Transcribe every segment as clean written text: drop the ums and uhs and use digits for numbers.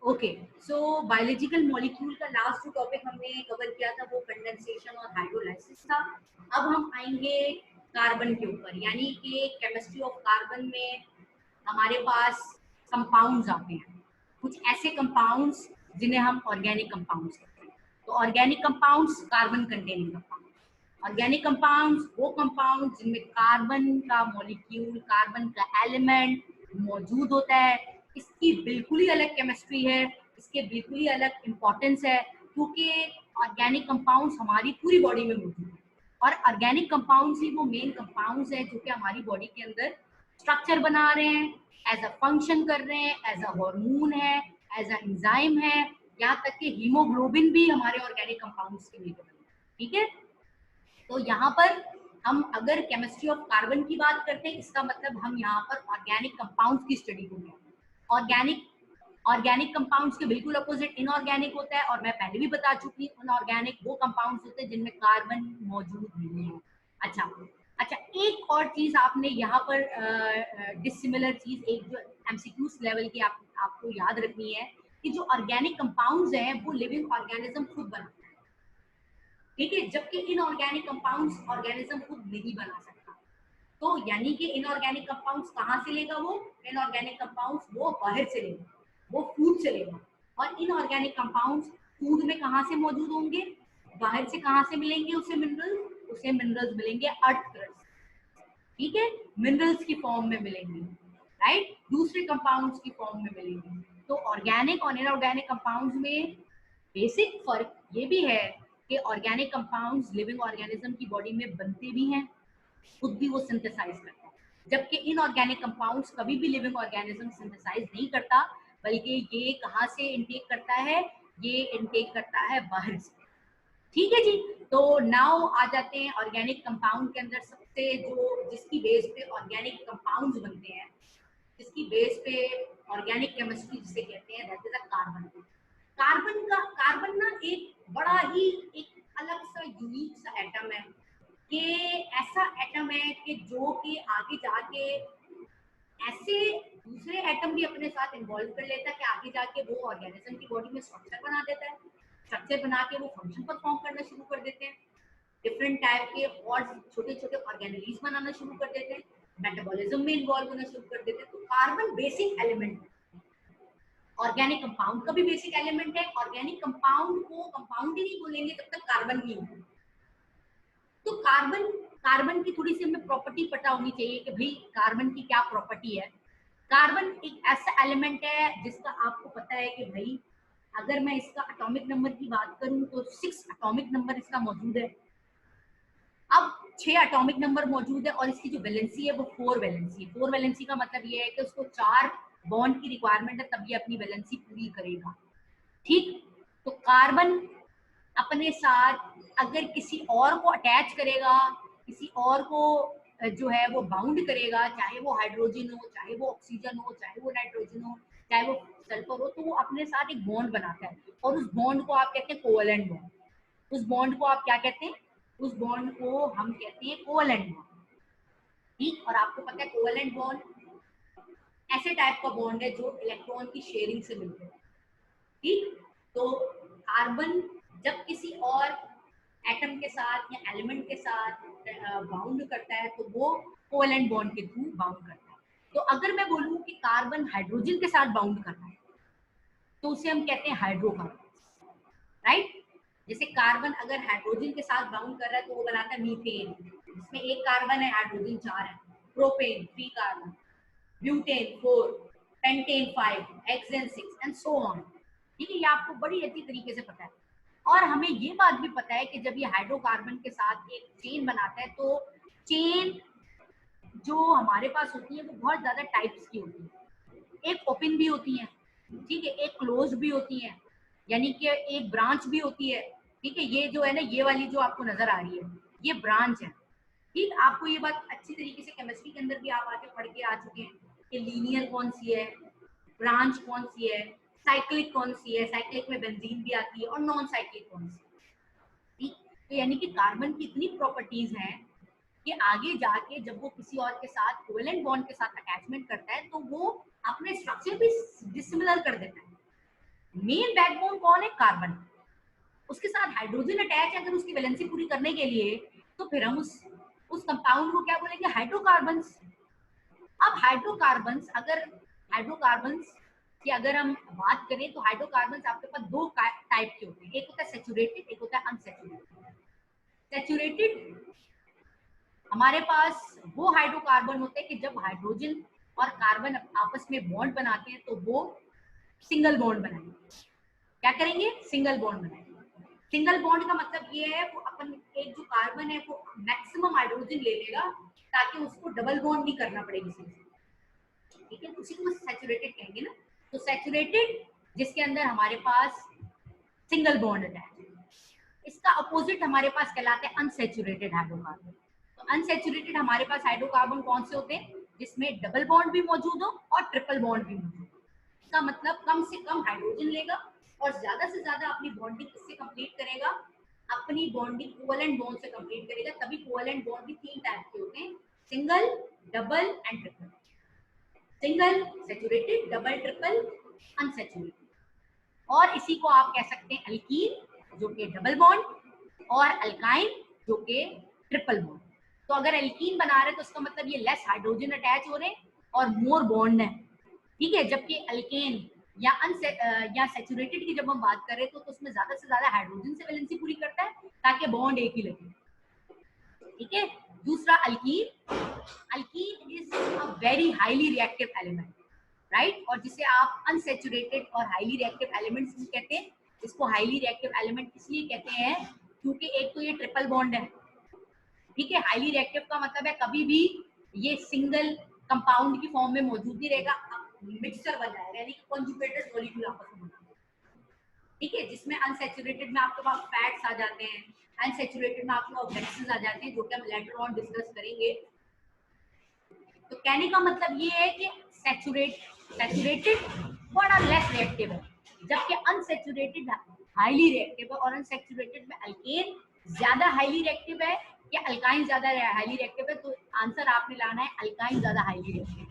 Okay, so biological molecule का last जो topic हमने कवर किया था वो कंडेंसेशन और हाइड्रोलाइसिस था। अब हम आएंगे कार्बन के ऊपर, यानी कि केमिस्ट्री ऑफ कार्बन में हमारे पास कंपाउंड्स आते हैं, कुछ ऐसे कंपाउंड्स जिन्हें हम ऑर्गेनिक कंपाउंड्स कहते हैं। तो organic compounds carbon containing compound. Organic compounds वो कंपाउंड जिनमें कार्बन का मॉलिक्यूल, कार्बन का एलिमेंट मौजूद होता है। इसकी बिल्कुल ही अलग केमिस्ट्री है, इसके बिल्कुल ही अलग इम्पोर्टेंस है, क्योंकि ऑर्गेनिक कंपाउंड्स हमारी पूरी बॉडी में मौजूद है और ऑर्गेनिक कंपाउंड्स ही वो मेन कंपाउंड्स है जो कि हमारी बॉडी के अंदर स्ट्रक्चर बना रहे हैं, एज अ फंक्शन कर रहे हैं, एज अ हार्मोन है, एज अ एंजाइम है, यहाँ तक कि हीमोग्लोबिन भी हमारे ऑर्गेनिक कंपाउंड्स के लिए बने। ठीक है, तो यहाँ पर हम अगर केमिस्ट्री ऑफ कार्बन की बात करते हैं, इसका मतलब हम यहाँ पर ऑर्गेनिक कंपाउंड्स की स्टडी को लें। ऑर्गेनिक ऑर्गेनिक कंपाउंड्स के बिल्कुल अपोजिट इनऑर्गेनिक होता है, और मैं पहले भी बता चुकी हूँ इनऑर्गेनिक वो कंपाउंड्स होते हैं जिनमें कार्बन मौजूद नहीं है। अच्छा अच्छा, एक और चीज आपने यहाँ पर डिसिमिलर चीज, एक जो एमसीक्यूज लेवल की आपको याद रखनी है कि जो ऑर्गेनिक कंपाउंड्स हैं वो लिविंग ऑर्गेनिज्म खुद बनाते हैं। ठीक है, जबकि इनऑर्गेनिक कंपाउंड्स ऑर्गेनिज्म खुद नहीं बना सकता। तो यानी कि इनऑर्गेनिक कंपाउंड्स कहाँ से लेगा वो? इनऑर्गेनिक कंपाउंड्स वो बाहर से लेगा, वो फूड से लेगा। और इनऑर्गेनिक कंपाउंड्स फूड में कहाँ से मौजूद होंगे? बाहर से कहाँ से मिलेंगे उसे मिनरल्स? उसे मिनरल्स मिलेंगे अर्थ क्रस्ट। ठीक है, मिनरल्स की फॉर्म में मिलेंगे, राइट, दूसरे कंपाउंड्स की फॉर्म में मिलेंगे। तो ऑर्गेनिक और इनऑर्गेनिक कंपाउंड्स में बेसिक फर्क ये भी है कि ऑर्गेनिक कंपाउंड्स लिविंग ऑर्गेनिज्म की बॉडी में बनते भी हैं, खुद भी वो सिंथेसाइज करता है, जबकि इनऑर्गेनिक कंपाउंड्स कभी भी लिविंग ऑर्गेनिज्म सिंथेसाइज नहीं करता, बल्कि ये कहाँ से इनटेक करता है? ये इनटेक करता है बाहर से। ठीक है जी, तो नाउ आ जाते हैं ऑर्गेनिक कंपाउंड के अंदर सबसे जो जिसकी बेस पे ऑर्गेनिक कंपाउंड्स बनते हैं, जिसकी बेस पे ऑर्गेनिक केमिस्ट्री जिसे कहते हैं, that is a carbon. Carbon ना एक बड़ा ही एक अलग सा यूनिक सा एटम है, कि ऐसा एटम है कि जो कि आगे जाके ऐसे दूसरे एटम भी अपने साथ इन्वॉल्व कर लेता है कि आगे जाके वो ऑर्गेनिज्म की बॉडी में स्ट्रक्चर बना देता है, स्ट्रक्चर बना के वो फंक्शन परफॉर्म करना शुरू कर देते हैं, डिफरेंट टाइप के और छोटे छोटे ऑर्गेनेलिज बनाना शुरू कर देते हैं, मेटाबॉलिज्म में इन्वॉल्व होना शुरू कर देते हैं। तो कार्बन बेसिक एलिमेंट है, ऑर्गेनिक कंपाउंड का भी बेसिक एलिमेंट है। ऑर्गेनिक कंपाउंड को कंपाउंड ही नहीं बोलेंगे जब तक कार्बन नहीं होगा। तो कार्बन कार्बन की थोड़ी सी हमें प्रॉपर्टी पता होनी चाहिए कि भाई कार्बन की क्या प्रॉपर्टी है। कार्बन एक ऐसा एलिमेंट है जिसका आपको पता है कि भाई अगर मैं इसका एटॉमिक नंबर की बात करूं तो 6 एटॉमिक नंबर इसका मौजूद है। अब 6 एटॉमिक नंबर मौजूद है और इसकी जो वैलेंसी है वो 4 वैलेंसी है। 4 वैलेंसी का मतलब ये है कि उसको 4 बॉन्ड की रिक्वायरमेंट है, तब ये अपनी वैलेंसी पूरी करेगा। ठीक, तो कार्बन अपने साथ अगर किसी और को अटैच करेगा, किसी और को जो है वो बाउंड करेगा, चाहे वो हाइड्रोजन हो, चाहे वो ऑक्सीजन हो, चाहे वो नाइट्रोजन हो, चाहे वो सल्फर हो, तो वो अपने साथ एक बॉन्ड बनाता है और उस बॉन्ड को आप कहते हैं कोवेलेंट बॉन्ड। उस बॉन्ड को आप क्या कहते हैं? उस बॉन्ड को हम कहते हैं कोवेलेंट बॉन्ड। ठीक, और आपको पता है कोवेलेंट बॉन्ड ऐसे टाइप का बॉन्ड है जो इलेक्ट्रॉन की शेयरिंग से मिलते हैं। ठीक, तो कार्बन जब किसी और एटम के साथ या एलिमेंट के साथ बाउंड करता है तो वो कोवेलेंट बॉन्ड के थ्रू बाउंड करता है। तो अगर मैं बोलूं कि कार्बन हाइड्रोजन के साथ बाउंड कर रहा है तो उसे हम कहते हैं हाइड्रोकार्बन, राइट। जैसे कार्बन अगर हाइड्रोजन के साथ बाउंड कर रहा है तो वो बनाता है मीथेन, जिसमें एक कार्बन है, हाइड्रोजन 4 है। Propane 3 carbon, butane 4, pentane 5, hexane 6 and so on. ठीक है, ये आपको बड़ी अच्छी तरीके से पता है। और हमें ये बात भी पता है कि जब ये हाइड्रोकार्बन के साथ एक चेन बनाता है तो चेन जो हमारे पास होती है वो बहुत ज्यादा टाइप्स की होती है। एक ओपन भी होती है, ठीक है, एक क्लोज भी होती है, यानी कि एक ब्रांच भी होती है। ठीक है, ये जो है ना, ये वाली जो आपको नजर आ रही है ये ब्रांच है। ठीक, आपको ये बात अच्छी तरीके से केमिस्ट्री के अंदर भी आप आके पढ़ के आ चुके हैं कि लीनियर कौन सी है, ब्रांच कौन सी है, साइक्लिक कौन सी है, साइक्लिक में बेंजीन भी आती है, और नॉन साइक्लिक कौन सी है। ठीक, तो यानी कि कार्बन की इतनी प्रॉपर्टीज हैं कि आगे जाके जब वो किसी और के साथ कोवेलेंट बॉन्ड के साथ अटैचमेंट करता है तो वो अपने स्ट्रक्चर भी डिसिमिलर कर देता है। मेन बैकबोन कौन है? कार्बन। उसके साथ हाइड्रोजन अटैच है अगर उसकी वैलेंसी पूरी करने के लिए, तो फिर हम उस कंपाउंड को क्या बोलेंगे? हाइड्रोकार्बन्स। अब हाइड्रोकार्बन्स की अगर हम बात करें तो हाइड्रोकार्बन्स आपके पास दो टाइप के होते हैं, एक होता है सैचुरेटेड, एक होता है अनसैचुरेटेड। सैचुरेटेड हमारे पास वो हाइड्रोकार्बन होते हैं कि जब हाइड्रोजन और कार्बन आपस में बॉन्ड बनाते हैं तो वो सिंगल बॉन्ड बनाएंगे। क्या करेंगे? सिंगल बॉन्ड बनाएंगे। सिंगल बॉन्ड का मतलब ये है वो अपन एक जो कार्बन है वो मैक्सिमम हाइड्रोजन ले लेगा ताकि उसको डबल बॉन्ड नहीं करना पड़े किसी से। ठीक है, उसी को सैचुरेटेड कहेंगे ना। तो सैचुरेटेड जिसके अंदर हमारे पास सिंगल बॉन्ड अटैच है, इसका अपोजिट हमारे पास कहलाते हैं अनसैचुरेटेड हाइड्रोकार्बन। तो अनसैचुरेटेड हमारे पास हाइड्रोकार्बन कौन से होते हैं? जिसमें डबल बॉन्ड भी मौजूद हो और ट्रिपल बॉन्ड भी मौजूद हो। इसका मतलब कम से कम हाइड्रोजन लेगा और ज्यादा से ज्यादा अपनी बॉन्डिंग किससे कंप्लीट करेगा? अपनी बॉन्डिंग कोवेलेंट बॉन्ड से कंप्लीट करेगा। तभी कोवेलेंट बॉन्ड भी तीन टाइप के होते हैं, single, double and triple. Single, saturated, double, triple, unsaturated. और इसी को आप कह सकते हैं अल्कीन जो कि डबल बॉन्ड, और अल्काइन जो कि ट्रिपल बॉन्ड। तो अगर अल्कीन बना रहे तो उसका मतलब ये लेस हाइड्रोजन अटैच हो रहे हैं और मोर बॉन्ड है। ठीक है, जबकि अल्केन या सैचुरेटेड की जब हम बात करें तो उसमें ज्यादा से ज्यादा हाइड्रोजन से वैलेंसी पूरी करता है ताकि बॉन्ड एक ही लगे। ठीक है, दूसरा alkyne. Alkene is a very highly reactive element, right? और जिसे आप अनसैचुरेटेड और हाईली रिएक्टिव एलिमेंट्स भी कहते हैं। इसको हाईली रिएक्टिव एलिमेंट इसलिए कहते हैं क्योंकि एक तो ये ट्रिपल बॉन्ड है। ठीक है, हाईली रिएक्टिव का मतलब है कभी भी ये सिंगल कंपाउंड की फॉर्म में मौजूद नहीं रहेगा, मिक्सचर बन जाएगा, यानी कि कॉन्जुगेटेड मॉलिक्यूल आपस में बनता है। ठीक है, जिसमें अनसैचुरेटेड में आपके पास फैट्स आ जाते हैं, अनसैचुरेटेड में आपके पास गैसेस आ जाते हैं, जो कि हम लेटर ऑन डिस्कस करेंगे। तो कहने का मतलब ये है कि सैचुरेटेड बड़ा लेस रिएक्टिव है, जबकि अनसैचुरेटेड हाईली रिएक्टिव है। और अनसैचुरेटेड में अल्केन ज्यादा हाईली रिएक्टिव है या अल्काइन ज्यादा हाईली रिएक्टिव है? तो आंसर आपने लाना है अल्काइन ज्यादा हाईली रिएक्टिव।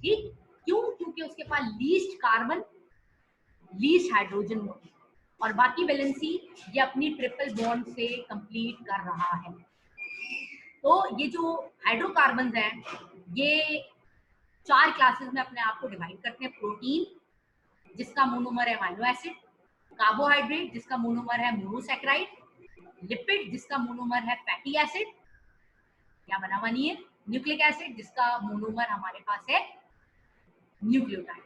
ठीक, क्यों? क्योंकि उसके पास लीस्ट कार्बन, लीस्ट हाइड्रोजन और बाकी वैलेंसी ये अपनी ट्रिपल बॉन्ड से कंप्लीट कर रहा है। तो ये जो हाइड्रोकार्बन हैं ये चार क्लासेस में अपने आप को डिवाइड करते हैं। प्रोटीन जिसका मोनोमर है अमीनो एसिड, कार्बोहाइड्रेट जिसका मोनोमर है मोनोसैकेराइड, लिपिड जिसका मोनोमर है फैटी एसिड या बना हुआ नहीं है, न्यूक्लिक एसिड जिसका मोनोमर हमारे पास है न्यूक्लियोटाइड।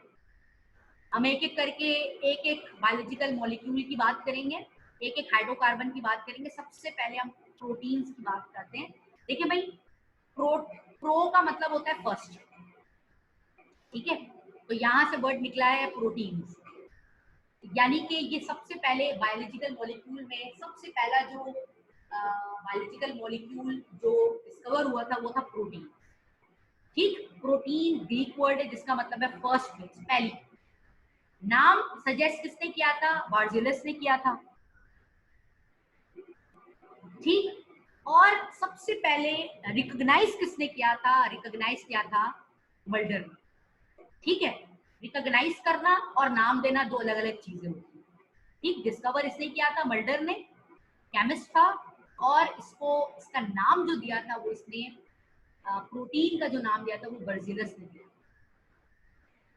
हम एक एक करके एक एक बायोलॉजिकल मॉलिक्यूल की बात करेंगे, एक एक हाइड्रोकार्बन की बात करेंगे। सबसे पहले हम प्रोटीन्स की बात करते हैं। देखिए भाई, प्रो का मतलब होता है फर्स्ट। ठीक है, तो यहाँ से वर्ड निकला है प्रोटीन्स, यानी कि ये सबसे पहले बायोलॉजिकल मॉलिक्यूल में सबसे पहला जो बायोलॉजिकल मॉलिक्यूल जो डिस्कवर हुआ था वो था प्रोटीन। ठीक, प्रोटीन ग्रीक वर्ड है जिसका मतलब है फर्स्ट प्लेस, पहली। नाम सजेस्ट किसने किया था? बार्जेलस ने किया था। ठीक, और सबसे पहले रिकॉग्नाइज किसने किया था? रिकॉग्नाइज किया था मल्डर ने। ठीक है, रिकॉग्नाइज करना और नाम देना दो अलग अलग चीजें होती हैं। ठीक, डिस्कवर इसने किया था मल्डर ने, केमिस्ट था, और इसका नाम जो दिया था वो इसने प्रोटीन का जो नाम दिया था वो बर्जिलस ने दिया।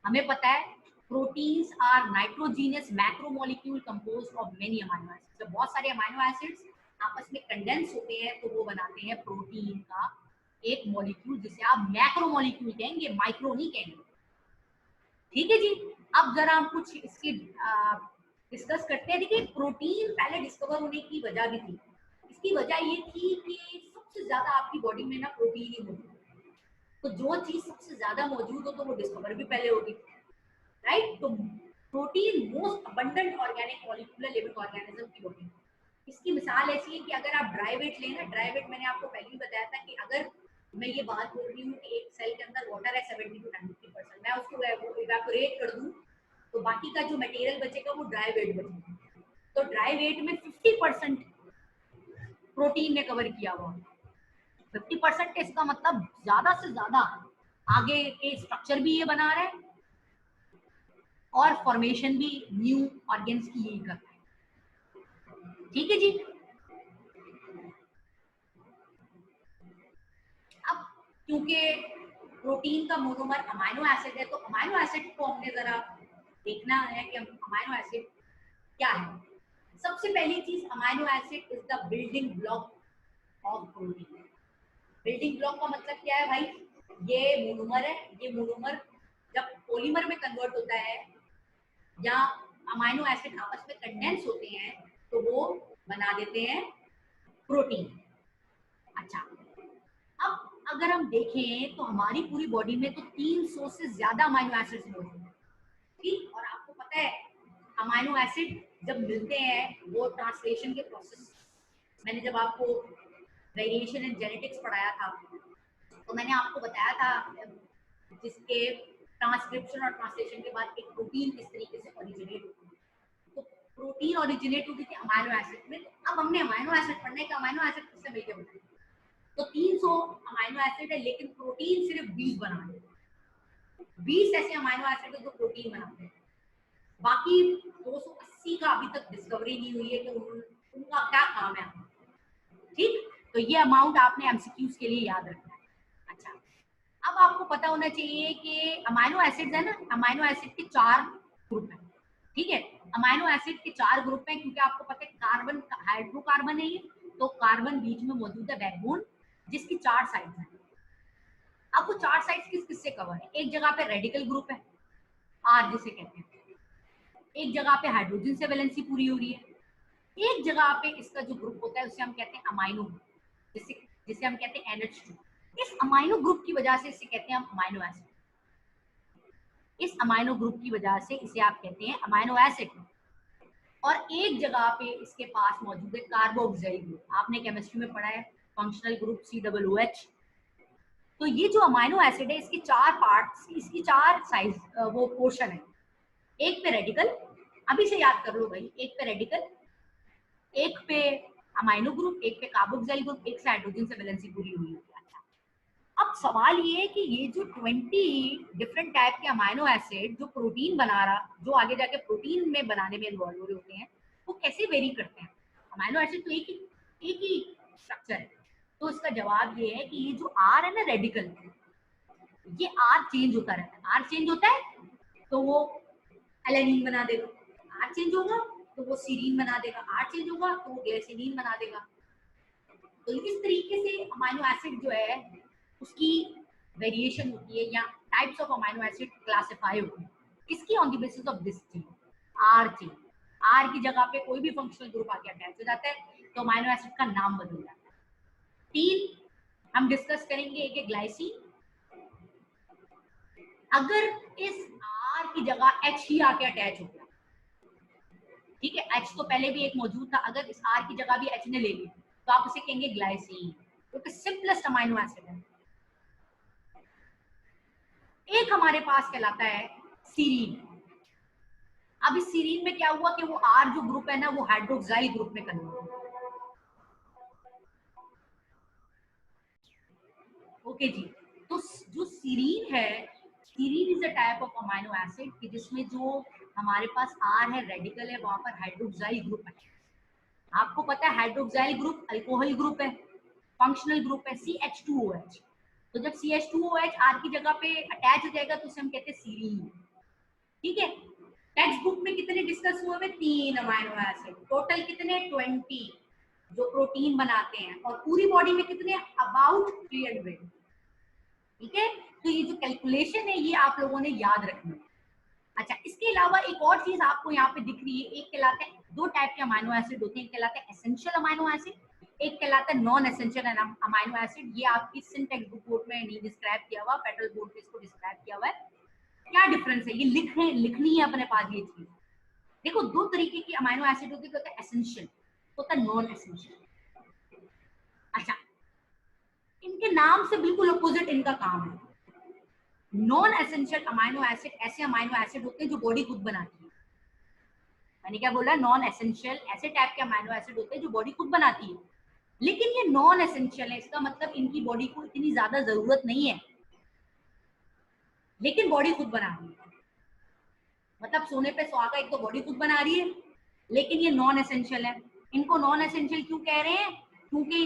हमें पता है proteins are nitrogenous macromolecule composed of many amino acids. जब बहुत सारे अमीनो एसिड्स आपस में कंडेंस होते हैं तो वो बनाते हैं प्रोटीन का एक मॉलिक्यूल जिसे आप मैक्रोमोलिक्यूल कहेंगे, माइक्रो नहीं कहेंगे। ठीक है जी, अब जरा हम कुछ इसकी डिस्कस करते हैं। देखिए, प्रोटीन पहले डिस्कवर होने की वजह भी थी। इसकी वजह ये थी कि सबसे ज्यादा आपकी बॉडी में ना प्रोटीन ही मौजूद है, तो जो चीज सबसे ज्यादा मौजूद हो तो वो डिस्कवर भी पहले होगी, राइट? तो protein most abundant organic molecular living organism की बॉडी। इसकी मिसाल ऐसी है कि अगर आप ड्राई वेट लें ना, ड्राई वेट मैंने आपको पहले ही बताया था कि अगर मैं ये बात बोल रही हूँ कि एक सेल के अंदर वाटर है 70 to 90%, मैं उसको इवेपोरेट कर दूं तो बाकी का जो मटेरियल बचेगा वो ड्राई वेट बचेगा। तो ड्राई वेट में 50% प्रोटीन ने कवर किया हुआ। 50% इसका मतलब ज्यादा से ज्यादा आगे के स्ट्रक्चर भी ये बना रहा है, और फॉर्मेशन भी न्यू ऑर्गेन्स की यही करता है। ठीक है जी। अब क्योंकि प्रोटीन का मोनोमर अमाइनो एसिड है, तो अमाइनो एसिड को हमने जरा देखना है कि अमाइनो एसिड क्या है। सबसे पहली चीज, amino acid is the building block of protein. Building block का मतलब क्या है भाई? ये मोनोमर है, ये मोनोमर जब पॉलीमर में कन्वर्ट होता है या अमाइनो एसिड आपस में कंडेंस होते हैं तो वो बना देते हैं प्रोटीन। अच्छा, अब अगर हम देखें तो हमारी पूरी बॉडी में तो 300 से ज्यादा अमाइनो एसिड्स मौजूद हैं। ठीक, और आपको पता है अमाइनो एसिड जब मिलते हैं वो ट्रांसलेशन के प्रोसेस, मैंने जब आपको वेरिएशन इन जेनेटिक्स पढ़ाया था तो मैंने आपको बताया था जिसके ट्रांसक्रिप्शन और ट्रांसलेशन के बाद एक प्रोटीन किस तरीके से ओरिजिनेट होती है। तो प्रोटीन ओरिजिनेट होती थी अमाइनो एसिड में। तो अब हमने अमाइनो एसिड पढ़ने का, अमाइनो एसिड किससे मिलकर बनाए? तो 300 अमाइनो एसिड है लेकिन प्रोटीन सिर्फ 20 बना है। 20 ऐसे अमाइनो एसिड है जो प्रोटीन बनाते हैं। बाकी 280 का अभी तक डिस्कवरी नहीं हुई है कि उनका क्या काम है। ठीक, तो ये अमाउंट आपने एमसीक्यूज के लिए याद रखना है। अच्छा, अब आपको पता होना चाहिए कि अमाइनो एसिड्स है ना, अमाइनो एसिड के 4 ग्रुप हैं। ठीक है, अमाइनो एसिड के 4 ग्रुप हैं क्योंकि आपको पता है कार्बन हाइड्रोकार्बन है ये, तो कार्बन बीच में मौजूद है बैकबोन जिसकी 4 साइड्स हैं। अब वो 4 साइड्स किस किस से कवर है? एक जगह पे रेडिकल ग्रुप है, आर जिसे कहते हैं। एक जगह पे हाइड्रोजन से वैलेंसी पूरी हो रही है। एक जगह पे इसका जो ग्रुप होता है उसे हम कहते हैं अमाइनो ग्रुप, जिसे जिसे हम कहते हैं NH2। इस अमाइनो ग्रुप की वजह से इसे कहते हैं हम अमाइनो एसिड। इस अमाइनो ग्रुप की वजह से इसे आप कहते हैं अमाइनो एसिड। और एक जगह पे इसके पास मौजूद है कार्बोक्सिल ग्रुप। आपने केमिस्ट्री में पढ़ा है फंक्शनल ग्रुप COOH। तो ये जो अमाइनो एसिड है इसके 4 पार्ट्स, इसकी 4 साइज वो पोर्शन है। एक पे रेडिकल, अभी से याद कर लो भाई, एक पे रेडिकल, एक पे अमाइनो ग्रुप, एक पे कार्बोक्सिल ग्रुप, एक से हाइड्रोजन से वैलेंसी पूरी हुई है। अब सवाल ये है कि ये जो 20 डिफरेंट टाइप के अमाइनो एसिड जो प्रोटीन बना रहा, जो आगे जाके प्रोटीन में बनाने में इन्वॉल्व हो रहे होते हैं, वो कैसे वेरी करते हैं? अमाइनो एसिड तो एक ही स्ट्रक्चर है। तो इसका जवाब ये है कि ये जो आर है ना रेडिकल, ये आर चेंज होता रहता है। आर चेंज होता है तो वो एलेनिन बना देगा, आर चेंज होगा तो वो सीरीन बना देगा, आर चेंज होगा तो वो ग्लाइसिन बना देगा। तो इस तरीके से अमाइनो एसिड जो है उसकी वेरिएशन होती है या types of amino acid classify होती है। किसकी? On the basis of this chain, R chain. R की जगह पे कोई भी फंक्शनल ग्रुप आके अटैच हो जाता है तो अमाइनो एसिड का नाम बदल जाता है। 3 हम डिस्कस करेंगे, एक है ग्लाइसिन। अगर इस आर की जगह एच ही आके अटैच हो गया, ठीक है, एच तो पहले भी एक मौजूद था, अगर इस आर की जगह भी एच ने ले ली तो आप उसे कहेंगे ग्लाइसिन, क्योंकि सिंपलेस्ट अमाइनो एसिड है। एक हमारे पास कहलाता है सीरीन। अब इस सीरीन में क्या हुआ कि वो आर जो ग्रुप है ना वो हाइड्रोक्साइल ग्रुप में कन्वर्ट हुआ। ओके जी, तो जो सीरीन है, serine is a type of amino acid कि जिसमें जो हमारे पास आर है रेडिकल है, वहां पर हाइड्रोक्साइल ग्रुप है। आपको पता है हाइड्रोक्साइल ग्रुप अल्कोहल ग्रुप है, फंक्शनल ग्रुप है CH2OH। तो जब CH2OH आर की जगह पे अटैच हो जाएगा तो उसे हम कहते हैं सीरीन। ठीक है, टेक्स्ट बुक में कितने डिस्कस हुए हुए? 3 अमाइनो एसिड, टोटल कितने? 20 जो प्रोटीन बनाते हैं, और पूरी बॉडी में कितने? अबाउट 300। ठीक है, तो ये जो कैलकुलेशन है ये आप लोगों ने याद रखनी है। अच्छा, इसके अलावा एक और चीज आपको यहाँ पे दिख रही है, एक कहलाता है, 2 टाइप के अमाइनो एसिड होते हैं, एक कहलाता है एसेंशियल अमाइनो एसिड, एक कहलाता है नॉन एसेंशियल अमाइनो एसिड। ये आपकी सिंटेक्स बुक में नहीं डिस्क्राइब किया हुआ, फेडरल बोर्ड पे इसको डिस्क्राइब किया हुआ है। क्या डिफरेंस है ये लिखनी है अपने पास ये चीज। देखो, 2 तरीके की अमाइनो एसिड होती है, एसेंशियल होता है, नॉन एसेंशियल। अच्छा, इनके नाम से बिल्कुल अपोजिट इनका काम है। नॉन एसेंशियल अमाइनो एसिड ऐसे अमाइनो एसिड होते हैं जो बॉडी खुद बनाती है। मैंने क्या बोला? नॉन एसेंशियल ऐसे टाइप के अमाइनो एसिड होते हैं जो बॉडी खुद बनाती है, लेकिन ये नॉन एसेंशियल है, इसका मतलब इनकी बॉडी को इतनी ज्यादा जरूरत नहीं है, लेकिन बॉडी खुद बना रही है। मतलब सोने पे सुहागा एक तो बॉडी खुद बना रही है, लेकिन ये नॉन एसेंशियल है। इनको नॉन एसेंशियल क्यों कह रहे हैं? क्योंकि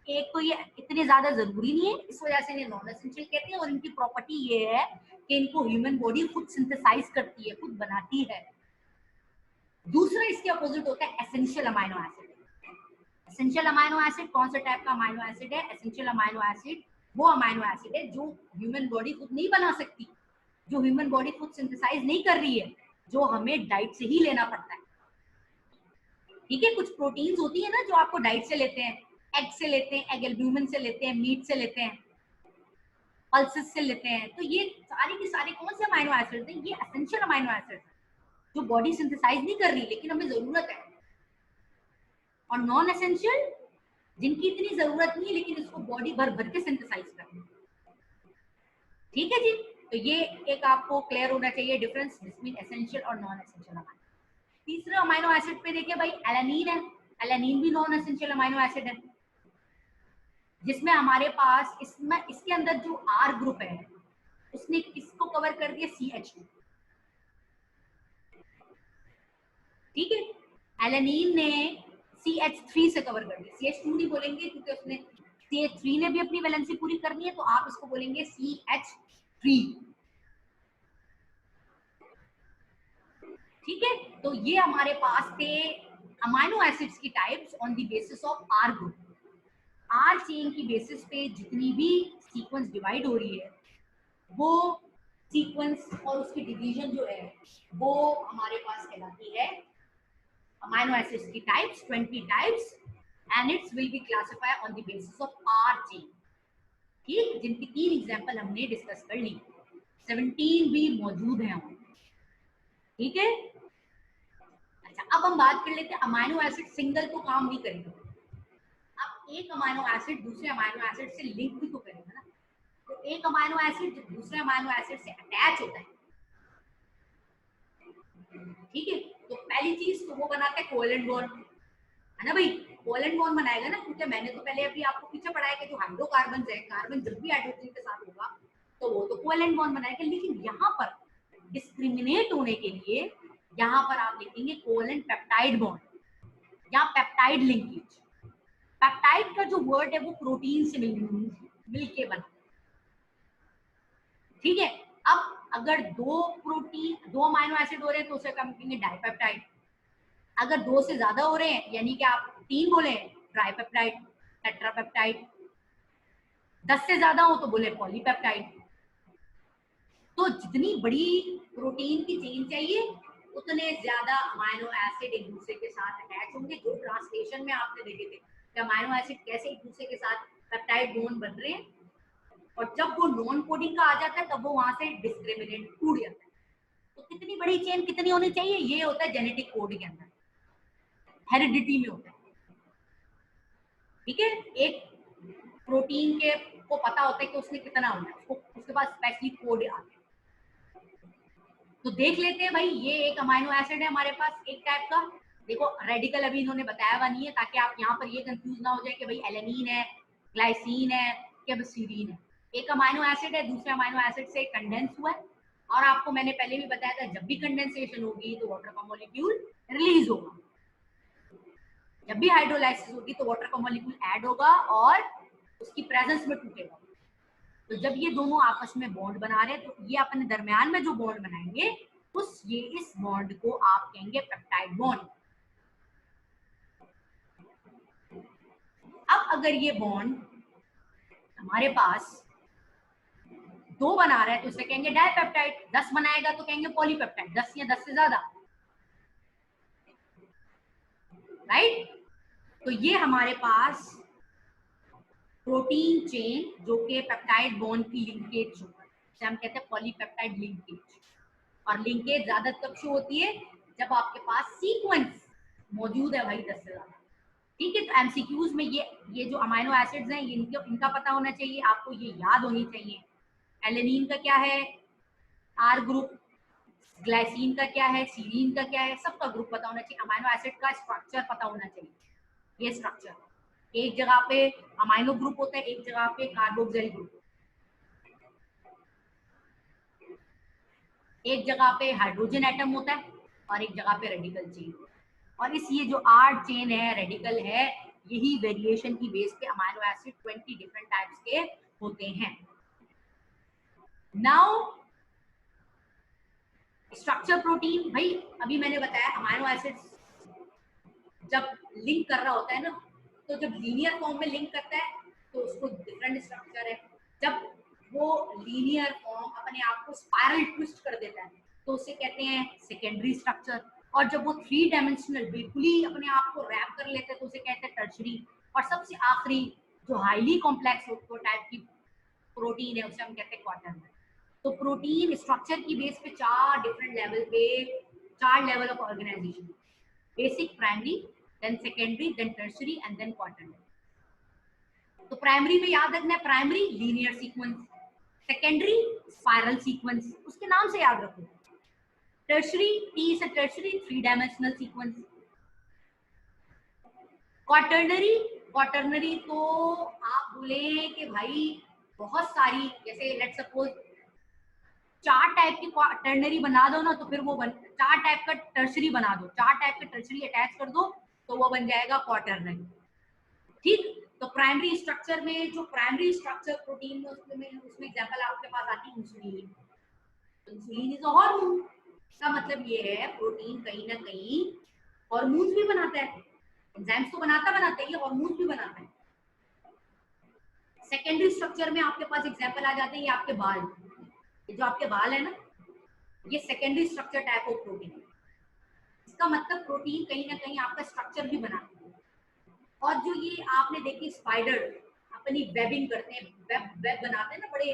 एक तो ये इतने ज्यादा जरूरी नहीं है, इस वजह से इन्हें नॉन एसेंशियल कहते हैं। और इनकी प्रॉपर्टी ये है कि इनको ह्यूमन बॉडी खुद सिंथेसाइज करती है, खुद बनाती है। दूसरा इसके अपोजिट होता है essential amino acid. Essential amino acid कौन सा टाइप का अमाइनो एसिड है? एसेंशियल अमाइनो एसिड वो अमाइनो एसिड है जो ह्यूमन बॉडी खुद नहीं बना सकती, जो ह्यूमन बॉडी खुद सिंथेसाइज नहीं कर रही है, जो हमें डाइट से ही लेना पड़ता है। ठीक है, कुछ प्रोटीन्स होती है ना जो आपको डाइट से लेते हैं, एग से लेते हैं, एग एल्ब्यूमिन से लेते हैं, मीट से लेते हैं, पल्सेस से लेते हैं। तो ये सारी की सारी कौन से अमाइनो एसिड हैं? ये एसेंशियल अमाइनो एसिड जो बॉडी सिंथेसाइज नहीं कर रही लेकिन हमें जरूरत है। और नॉन एसेंशियल जिनकी इतनी जरूरत नहीं है लेकिन इसको बॉडी भर भर के सिंथेसाइज करती है। ठीक है जी, तो ये एक आपको क्लियर होना चाहिए डिफरेंस बिटवीन एसेंशियल और नॉन एसेंशियल अमाइनो। तीसरे अमाइनो एसिड पे देखिए भाई, एलानीन है। एलानीन भी नॉन एसेंशियल अमाइनो एसिड है, जिसमें हमारे पास इसमें इसके अंदर जो आर ग्रुप है उसने किसको कवर कर दिया? CH2। ठीक है, एलानीन ने CH3 से कवर कर दिया। CH2 नहीं बोलेंगे क्योंकि उसने CH3 ने भी अपनी वैलेंसी पूरी करनी है, तो आप इसको बोलेंगे CH3। ठीक है, तो ये हमारे पास थे अमाइनो एसिड्स की types on the basis of R group. R chain की बेसिस पे जितनी भी सीक्वेंस डिवाइड हो रही है वो सीक्वेंस और उसकी डिवीजन जो है वो हमारे पास कहलाती है अमाइनो एसिड्स की types, 20 types, and it's will be classified on the basis of R chain. ठीक, जिनकी 3 एग्जांपल हमने डिस्कस कर ली, 17 भी मौजूद हैं। ठीक है, अच्छा अब हम बात कर लेते हैं अमाइनो एसिड सिंगल तो काम नहीं करेगा। अब एक अमाइनो एसिड दूसरे अमाइनो एसिड से लिंक भी तो करेगा ना। तो एक अमाइनो एसिड जब दूसरे अमाइनो एसिड से अटैच होता है, ठीक है, तो पहली चीज तो वो बनाता है कोवेलेंट बॉन्ड, है ना भाई। कोवेलेंट बॉन्ड बनाएगा ना, क्योंकि मैंने तो पहले अभी आपको पीछे पढ़ाया कि जो हाइड्रोकार्बन है, कार्बन जब भी हाइड्रोजन के साथ होगा तो वो तो कोवेलेंट बॉन्ड बनाएगा। लेकिन यहाँ पर डिस्क्रिमिनेट होने के लिए यहाँ पर आप लिखेंगे कोवेलेंट पेप्टाइड बॉन्ड या पेप्टाइड लिंकेज। पेप्टाइड का जो वर्ड है वो प्रोटीन से मिलके बना। ठीक है, अब अगर दो अमाइनो एसिड हो रहे हैं तो उसे हम कहेंगे डाइपेप्टाइड। अगर 2 से ज्यादा हो रहे हैं, यानी कि आप 3 बोले ट्राइपेप्टाइड, टेट्रापेप्टाइड, 10 से ज्यादा हो तो बोले पॉलीपेप्टाइड। तो जितनी बड़ी प्रोटीन की चेन चाहिए उतने ज्यादा अमाइनो एसिड एक दूसरे के साथ अटैच होंगे। जो ट्रांसलेशन में आपने देखे थे कि अमाइनो एसिड कैसे एक दूसरे के साथ पेप्टाइड बॉन्ड बन रहे हैं, और जब वो नॉन कोडिंग का आ जाता है तब वो वहां से डिस्क्रिमिनेट टूट जाता है। तो कितनी बड़ी चेन कितनी होनी चाहिए? ये होता है जेनेटिक कोड के अंदर, हेरिडिटी में होता है। ठीक है, एक प्रोटीन के को पता होता है कि उसने कितना होना है, उसको उसके पास स्पेशली कोड आते हैं। तो देख लेते हैं भाई, ये एक अमाइनो एसिड है हमारे पास एक टाइप का। देखो रेडिकल अभी इन्होंने बताया हुआ नहीं है, ताकि आप यहाँ पर ये कंफ्यूज ना हो जाए कि भाई एलेनिन है, ग्लाइसिन है या सीरीन है। एक अमाइनो एसिड है, दूसरे अमाइनो एसिड से कंडेंस हुआ है। और आपको मैंने पहले भी बताया था, जब भी कंडेंसेशन होगी तो वाटर का मॉलिक्यूल रिलीज होगा, जब भी हाइड्रोलाइसिस होगी तो वाटर का मॉलिक्यूल ऐड होगा और उसकी प्रेजेंस में टूटेगा। तो जब ये दोनों आपस में बॉन्ड बना रहे हैं तो ये अपने दरमियान में जो बॉन्ड बनाएंगे इस बॉन्ड को आप कहेंगे पेप्टाइड बॉन्ड। अब अगर ये बॉन्ड हमारे पास 2 बना रहा है तो उसे कहेंगे डाइपेप्टाइड, 10 बनाएगा तो कहेंगे पॉलीपेप्टाइड, 10 या 10 से ज्यादा, राइट। तो ये हमारे पास प्रोटीन चेन जो कि पेप्टाइड बॉन्ड की लिंकेज जिसे हम कहते हैं पॉलीपेप्टाइड लिंकेज। और लिंकेज ज्यादा तब शो होती है जब आपके पास सीक्वेंस मौजूद है भाई 10 से ज्यादा। ठीक है, तो एमसीक्यूज में ये जो अमाइनो एसिड्स हैं इनका पता होना चाहिए, आपको ये याद होनी चाहिए। एलेनिन का क्या है? Are group. ग्लाइसिन का क्या है? सीरीन का क्या है? सबका ग्रुप पता होना चाहिए। अमाइनो एसिड का स्ट्रक्चर पता होना चाहिए। ये स्ट्रक्चर एक जगह पे अमाइनो ग्रुप होता है, एक जगह पे कार्बोक्सिल ग्रुप। एक जगह पे हाइड्रोजन एटम होता है और एक जगह पे रेडिकल चेन, और इस ये जो 8 चेन है रेडिकल है, यही वेरिएशन की बेस पे अमीनो एसिड 20 डिफरेंट टाइप्स के होते हैं। नाउ स्ट्रक्चर प्रोटीन, भाई अभी मैंने बताया अमीनो एसिड्स जब लिंक कर रहा होता है ना, तो जब लीनियर फॉर्म में लिंक करता है तो उसको डिफरेंट स्ट्रक्चर है, जब वो लीनियर फॉर्म अपने आप को स्पाइरल ट्विस्ट कर देता है तो उसे कहते हैं सेकेंडरी स्ट्रक्चर, और जब वो 3 डायमेंशनल बिल्कुल ही अपने आप को रैप कर लेते हैं तो उसे कहते हैं टर्शरी, और सबसे आखिरी जो हाईली कॉम्प्लेक्स टाइप की प्रोटीन है उसे हम कहते हैं क्वाटरनरी। तो प्रोटीन स्ट्रक्चर की बेस पे 4 डिफरेंट लेवल पे, 4 level of organisation, basic, primary, then secondary, then tertiary and then quaternary. तो प्राइमरी में याद रखना है, primary linear sequence, secondary spiral sequence, उसके नाम से याद रखो। टर्शरी, टी से tertiary 3 dimensional sequence. Quaternary, quaternary तो आप बोले कि भाई बहुत सारी, जैसे लेट्स सपोज 4 टाइप की क्वाटरनरी बना दो ना, तो फिर वो 4 टाइप का टर्शरी बना दो, 4 टाइप का टर्शरी अटैच कर दो तो वो बन जाएगा क्वाटरनरी। ठीक, तो प्राइमरी स्ट्रक्चर में जो प्राइमरी स्ट्रक्चर प्रोटीन में उसमें एग्जांपल आपके पास आती है insulin. Insulin is a hormone, इसका मतलब ये है प्रोटीन कहीं ना कहीं हार्मोन्स भी बनाता है, एंजाइम्स तो बनाता है, ये हार्मोन्स भी बनाता है। सेकेंडरी स्ट्रक्चर में आपके पास एग्जांपल आ जाते हैं, ये आपके बाल, ये जो आपके बाल है ना, ये secondary structure type of protein है। इसका मतलब प्रोटीन कहीं ना कहीं आपका स्ट्रक्चर भी बनाता है। और जो ये आपने देखी स्पाइडर अपनी वेबिंग करते हैं, वेब बनाते हैं ना, बड़े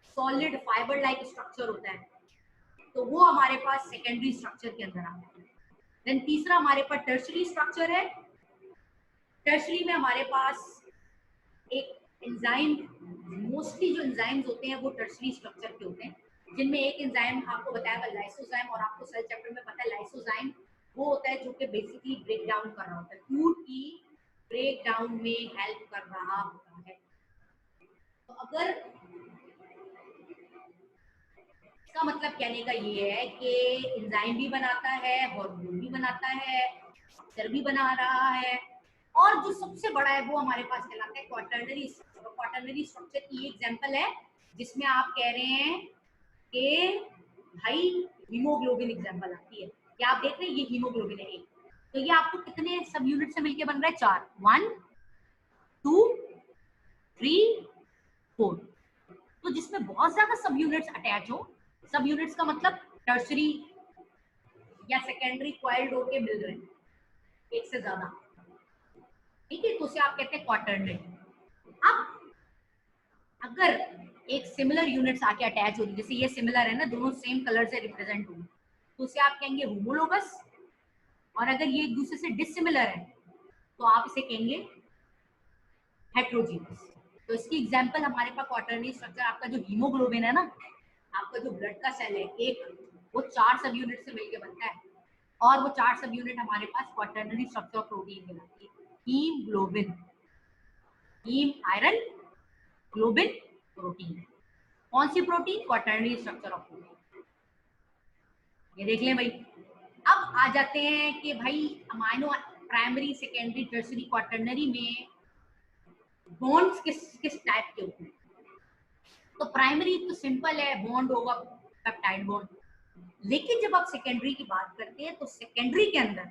सॉलिड फाइबर लाइक स्ट्रक्चर होता है, तो वो हमारे पास सेकेंडरी स्ट्रक्चर के अंदर आता है। देन तीसरा हमारे पास टर्शरी स्ट्रक्चर है। टर्शरी में हमारे पास एक एंजाइम, मोस्टली जो एंजाइम्स होते हैं वो टर्शरी स्ट्रक्चर के होते हैं, जिनमें एक एंजाइम आपको बताया था लाइसोजाइम, और आपको सेल चैप्टर में पता है लाइसोजाइम वो होता है जो कि बेसिकली ब्रेक डाउन कर रहा होता है, फूड की ब्रेक डाउन में हेल्प कर रहा होता है। तो अगर इसका मतलब कहने का ये है कि एंजाइम भी बनाता है, हार्मोन भी बनाता है, स्ट्रक्चर भी बना रहा है, और जो सबसे बड़ा है वो हमारे पास कहलाता है क्वाटरनरी। क्वाटरनरी स्ट्रक्चर की एग्जांपल है जिसमें आप कह रहे हैं कि भाई हीमोग्लोबिन एग्जांपल आती है, क्या आप देख रहे हैं ये हीमोग्लोबिन है एक, तो ये आपको कितने सब यूनिट से मिलके बन रहा है? 4, 1 2 3 4। तो जिसमें बहुत ज्यादा सब यूनिट्स अटैच हो, सब यूनिट्स का मतलब टर्शरी या सेकेंडरी क्वाइल्ड होके मिल रहे हैं एक से ज्यादा, ठीक है, तो उसे आप कहते हैं क्वाटरनरी। अब अगर एक सिमिलर यूनिट्स आके अटैच हो रही, जैसे ये सिमिलर है ना, दोनों सेम कलर से रिप्रेजेंट होंगे, तो उसे आप कहेंगे होमोलोगस, और अगर ये एक दूसरे से डिसिमिलर है तो आप इसे कहेंगे हेट्रोजीनस। तो इसकी एग्जांपल हमारे पास क्वाटरनरी स्ट्रक्चर, आपका जो हीमोग्लोबिन है ना, आपका जो ब्लड का सेल है एक, वो 4 सब यूनिट से मिलकर बनता है, और वो 4 सब यूनिट हमारे पास क्वाटरनरी स्ट्रक्चर ऑफ प्रोटीन कहलाती है। Haemoglobin, haem iron, globin protein, कौन सी protein? Quaternary structure of protein. ये देख लें भाई। अब आ जाते हैं कि भाई amino primary, secondary, tertiary, quaternary में बॉन्ड्स किस किस टाइप के होते हैं? तो प्राइमरी तो सिंपल है, बॉन्ड होगा पेप्टाइड बॉन्ड, लेकिन जब आप सेकेंडरी की बात करते हैं तो सेकेंडरी के अंदर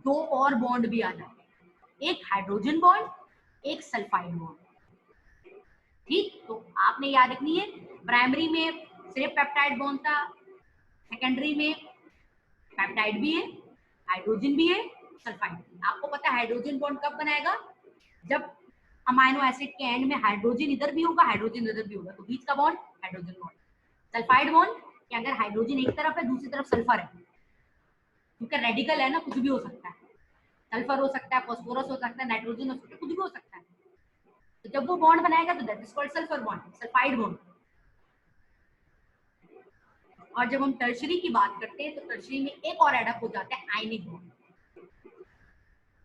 2 और बॉन्ड भी आ जाते हैं, एक हाइड्रोजन बॉन्ड, एक सल्फाइड बॉन्ड। ठीक, तो आपने याद रखनी है, प्राइमरी में सिर्फ पेप्टाइड बॉन्ड था, सेकेंडरी में पेप्टाइड भी है, हाइड्रोजन भी है, सल्फाइड। आपको पता है हाइड्रोजन बॉन्ड कब बनाएगा? जब अमाइनो एसिड के एंड में हाइड्रोजन इधर भी होगा, हाइड्रोजन इधर भी होगा, तो बीच का bond hydrogen bond. Sulphide bond कि अगर हाइड्रोजन एक तरफ है, दूसरी तरफ सल्फर है, क्योंकि रेडिकल है ना, कुछ भी हो सकता है, सल्फर हो सकता है, फास्फोरस हो सकता है, नाइट्रोजन हो सकता है, कुछ भी हो सकता है। तो जब वो बॉन्ड बनाएगा तो that is called sulphur bond, sulphide bond. और जब हम टर्शरी की बात करते हैं तो टर्शरी में एक और एडअप हो जाता है आयनिक बॉन्ड,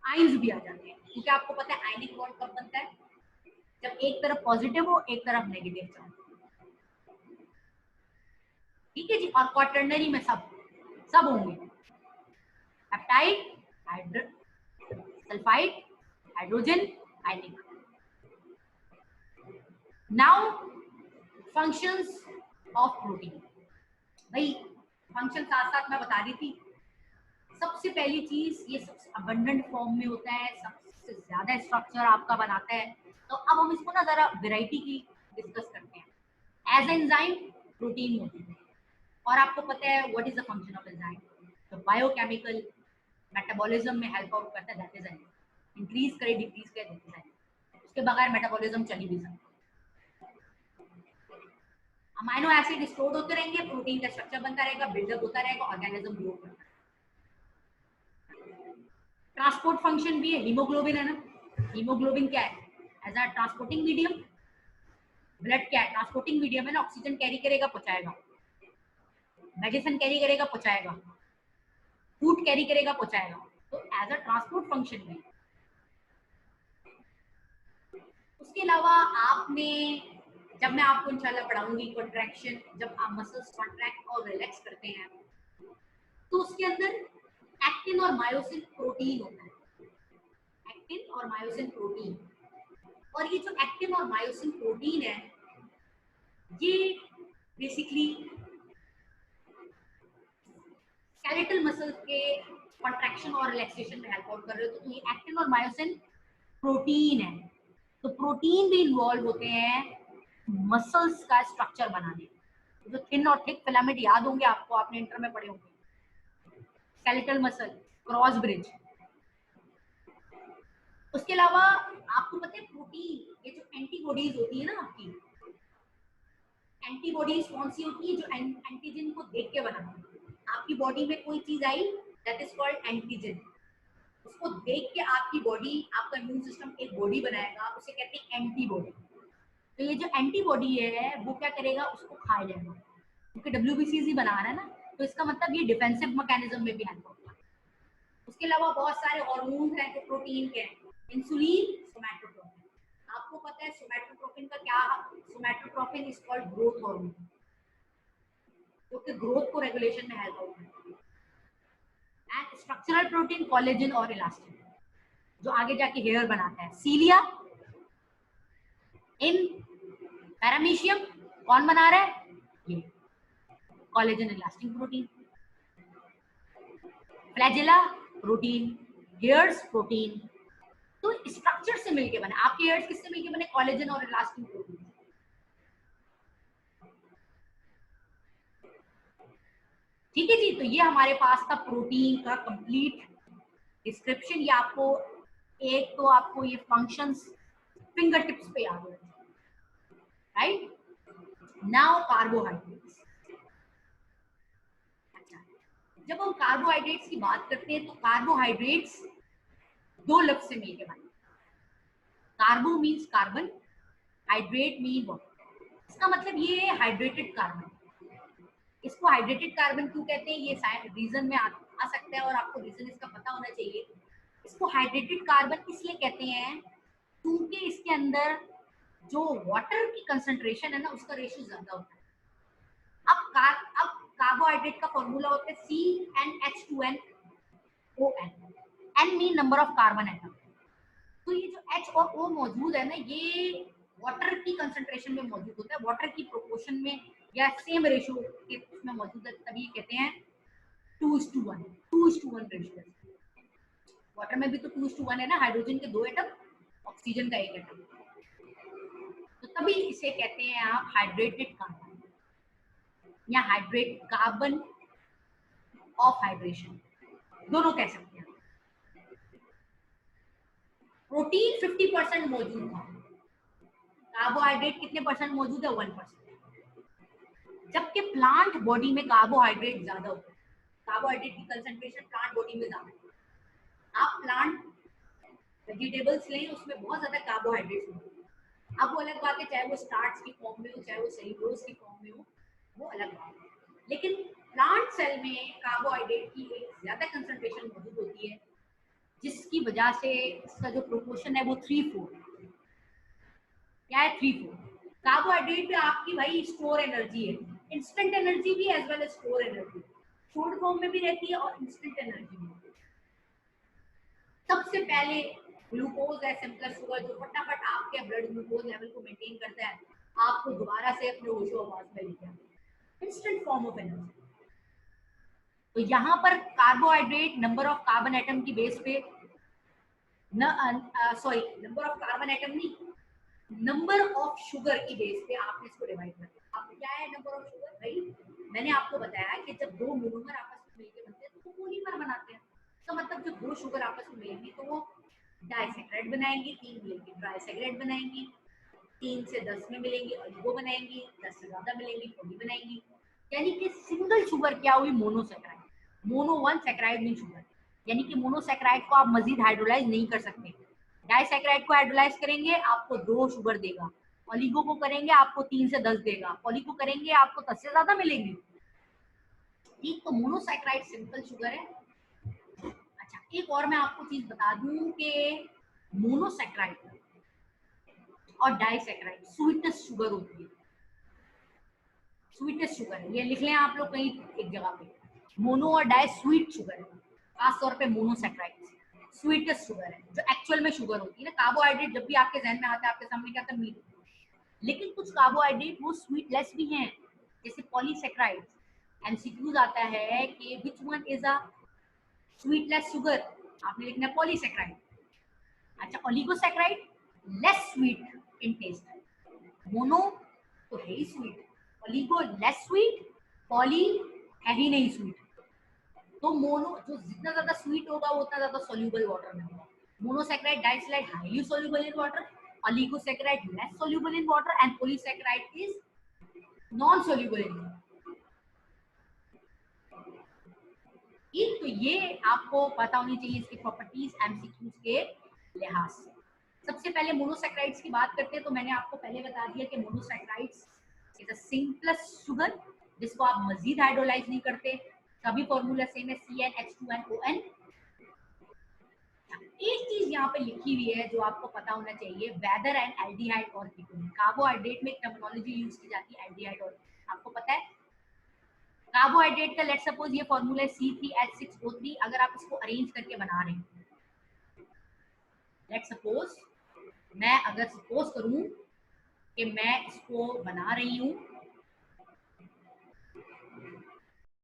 आयंस भी आ जाते हैं, क्योंकि आपको पता है आयनिक बॉन्ड कब बनता है? जब एक तरफ पॉजिटिव हो, एक तरफ नेगेटिव चार्ज। ठीक है जी। और क्वाटर्नरी में सब होंगे, peptide, sulphide, hydrogen, ionic. Now functions of protein. भाई फंक्शन साथ साथ मैं बता रही थी। सबसे पहली चीज, ये सबसे अबंडेंट फॉर्म में होता है, सबसे ज्यादा स्ट्रक्चर आपका बनाता है। तो अब हम इसको ना जरा वैरायटी की डिस्कस करते हैं। एज एंजाइम प्रोटीन होती है, और आपको पता है what is the function of enzyme. तो बायोकेमिकल मेटाबॉलिज्म में हेल्प आउट करता है, दैट इज एंजाइम। इंक्रीज करे डिक्रीज करे दैट इज एंजाइम। उसके बगैर मेटाबॉलिज्म चल ही नहीं सकता। अमाइनो एसिड स्टोर होते रहेंगे, प्रोटीन का स्ट्रक्चर बनता रहेगा, बिल्डअप होता रहेगा, ऑर्गेनिज्म ग्रो करता है। ट्रांसपोर्ट फंक्शन भी है, हीमोग्लोबिन है ना। हीमोग्लोबिन क्या है? As a transporting medium. Blood क्या है? ट्रांसपोर्टिंग मीडियम है ना, ऑक्सीजन कैरी करेगा पहुंचाएगा, मेडिसिन कैरी करेगा पहुंचाएगा, फूड कैरी करेगा पहुंचाएगा। तो एज अ ट्रांसपोर्ट फंक्शन में। उसके अलावा आपने, जब मैं आपको इंशाल्लाह पढ़ाऊंगी कॉन्ट्रैक्शन, जब आप मसल्स कॉन्ट्रैक्ट और रिलैक्स करते हैं तो उसके अंदर एक्टिन और मायोसिन प्रोटीन होता है। एक्टिन और मायोसिन प्रोटीन। और ये जो एक्टिन और मायोसिन प्रोटीन है, ये बेसिकली स्केलेटल मसल्स के कॉन्ट्रैक्शन और रिलैक्सेशन में हेल्प आउट कर रहे हो। तो ये एक्टिन और मायोसिन प्रोटीन है। तो प्रोटीन भी इन्वॉल्व होते हैं मसल्स का स्ट्रक्चर बनाने। जो थिन और थिक फिलामेंट याद होंगे आपको, आपने इंटर में पढ़े होंगे। Skeletal muscle, cross bridge. उसके अलावा आपको पता है प्रोटीन, ये जो एंटीबॉडीज होती है ना आपकी, एंटीबॉडीज कौन सी होती है? जो एंटीजन को देख के बनाती है। आपकी बॉडी में कोई चीज आई, दैट इज कॉल्ड एंटीजन। उसको देख के आपकी बॉडी, आपका इम्यून सिस्टम एक बॉडी बनाएगा, उसे कहते हैं एंटीबॉडी। तो ये जो एंटीबॉडी है वो क्या करेगा? उसको खा जाएगा, क्योंकि WBCs बना रहा है ना। तो इसका मतलब ये डिफेंसिव मैकेनिज्म में भी हेल्प होता है। उसके अलावा बहुत सारे हार्मोन्स हैं जो प्रोटीन के हैं। इंसुलिन, सोमैटोट्रोपिन। आपको पता है सोमैटोट्रोपिन का क्या? सोमैटोट्रोपिन इज कॉल्ड ग्रोथ हार्मोन, जो कि ग्रोथ को रेगुलेशन में हेल्प आउट करता है। एंड स्ट्रक्चरल प्रोटीन कोलेजन और इलास्टिन, जो आगे जाके हेयर बनाता है। सीलिया इन पैरामीशियम कौन बना रहा है? ये collagen elastin protein. Flagella protein, hairs protein. तो स्ट्रक्चर से मिलके बने। आपके हेयर्स किससे मिलके बने? कोलेजन और इलास्टिन प्रोटीन। ठीक है जी। तो ये हमारे पास था प्रोटीन का कंप्लीट डिस्क्रिप्शन। ये आपको एक तो आपको ये फंक्शंस फिंगर टिप्स पे याद हो, राइट? Now carbohydrates. अच्छा, जब हम कार्बोहाइड्रेट्स की बात करते हैं तो कार्बोहाइड्रेट्स दो लफ्ज से मिलके बने। Carbo means carbon, hydrate mean water. इसका मतलब ये है हाइड्रेटेड कार्बन। इसको हाइड्रेटेड कार्बन क्यों कहते हैं, ये रीजन में आ सकता है, और आपको रीजन इसका पता होना चाहिए। इसको हाइड्रेटेड कार्बन इसलिए कहते हैं क्योंकि इसके अंदर जो वाटर की कंसंट्रेशन है ना, उसका रेशियो ज्यादा होता है। अब कार्बोहाइड्रेट का फॉर्मूला होता है CnH2nOn। N mean number of carbon atom. तो ये जो H और O मौजूद है ना, ये वाटर की कंसंट्रेशन में मौजूद होता है, वाटर की प्रोपोर्शन में या सेम रेशियो के उसमें मौजूद है, तभी कहते हैं 2:1 रेशियो। वाटर में भी तो 2:1 है ना, हाइड्रोजन के 2 एटम, ऑक्सीजन का 1 एटम। तो तभी इसे कहते हैं आप हाइड्रेटेड कार्बन या हाइड्रेट कार्बन ऑफ हाइड्रेशन, दोनों कह सकते हैं। प्रोटीन 50% मौजूद था, कार्बोहाइड्रेट कितने परसेंट मौजूद है? 1%। जबकि प्लांट बॉडी में कार्बोहाइड्रेट ज्यादा होता है। कार्बोहाइड्रेट की कंसंट्रेशन प्लांट बॉडी में ज्यादा है। आप प्लांट वेजिटेबल्स लें, उसमें बहुत ज्यादा कार्बोहाइड्रेट्स होते हैं। अब वो अलग बात है, चाहे वो स्टार्च की फॉर्म में हो, चाहे वो सेल्यूलोज की फॉर्म में हो, वो अलग बात है। लेकिन प्लांट सेल में कार्बोहाइड्रेट की एक ज्यादा कंसंट्रेशन मौजूद होती है, जिसकी वजह से इसका जो प्रोपोर्शन है वो 3:4। क्या है? 3:4। कार्बोहाइड्रेट पे आपकी भाई स्टोर एनर्जी है, इंस्टेंट एनर्जी भी as well as store energy, stored form में भी रहती है और इंस्टेंट एनर्जी में। सबसे पहले ग्लूकोज है सिंपलेस्ट शुगर, जो फटाफट आपके ब्लड ग्लूकोज लेवल को मेंटेन करता है, आपको दोबारा से अपने होशो आवाज में लेके आता है, इंस्टेंट फॉर्म ऑफ एनर्जी। तो यहाँ पर carbohydrate number of carbon atom की बेस पे sorry number of carbon atom नहीं, नंबर ऑफ शुगर की बेस पे आपने इसको डिवाइड कर दिया। अब क्या है नंबर ऑफ शुगर भाई, मैंने आपको बताया कि जब दो मोनोमर आपस में मिलकर बनते हैं तो वो पॉलीमर बनाते हैं। तो मतलब जब दो शुगर आपस में मिलेंगी तो वो डाइसैकेराइड बनाएंगी, 3 मिलेंगी ट्राइसैकेराइड बनाएंगी, 3 से 10 में मिलेंगी ऑलिगो बनाएंगी, 10 से ज्यादा मिलेंगी पॉली बनाएंगी। यानी कि सिंगल शुगर क्या हुई, monosaccharide. Mono one saccharide mean sugar, यानी कि मोनोसैकेराइड को आप मजीद हाइड्रोलाइज नहीं कर सकते। डाइसैकेराइड को हाइड्रोलाइज करेंगे आपको 2 शुगर देगा, ऑलिगो को करेंगे आपको 3 से 10 देगा, पॉली को करेंगे आपको 10 से ज्यादा मिलेंगे। ठीक, तो मोनोसैकेराइड सिंपल शुगर है। अच्छा, एक और मैं आपको चीज बता दूं कि मोनोसैकेराइड और डाइसैकेराइड स्वीटेस्ट शुगर होती है, स्वीटेस्ट शुगर है, ये लिख लें आप लोग कहीं एक जगह पे। मोनो और डाई स्वीट शुगर है, खासतौर पे मोनोसैकेराइड स्वीटेस्ट शुगर है, जो एक्चुअल में शुगर होती है ना। कार्बोहाइड्रेट जब भी आपके जहन में आता है आपके सामने क्या था, मीट, लेकिन कुछ कार्बोहाइड्रेट वो स्वीटलेस भी हैं, जैसे पॉलीसैकेराइड। एमसीक्यूज आता है कि which one is a sweetless sugar, आपने लिखना है पॉलीसैकेराइड। अच्छा, oligosaccharide less sweet in taste, mono तो है ही sweet, oligo less sweet, poly है ही नहीं स्वीट। तो मोनो जो जितना ज्यादा स्वीट होगा वो उतना ज्यादा सोल्यूबल वाटर में होगा। Monosaccharide disaccharide highly soluble in water, oligosaccharide less soluble in water and polysaccharide is non soluble in water. तो ये आपको पता होनी चाहिए इसकी प्रॉपर्टीज एमसीक्यूज के लिहाज से। सबसे पहले मोनोसैकेराइड्स की बात करते हैं, तो मैंने आपको पहले बता दिया कि monosaccharides is a simplest sugar जिसको आप मजीद हाइड्रोलाइज नहीं करते, सभी फॉर्मूला सेम है, CnH2nOn। एक चीज यहाँ पे लिखी हुई है जो आपको पता होना चाहिए, वेदर एंड एल्डिहाइड और कीटोन। कार्बोहाइड्रेट में टर्मिनोलॉजी यूज की जाती है एल्डिहाइड और, आपको पता है कार्बोहाइड्रेट का लेट्स सपोज ये फॉर्मूला है C3H6O3, अगर आप इसको अरेंज करके बना रहे हैं, लेट्स सपोज मैं अगर सपोज करूं कि मैं इसको बना रही हूं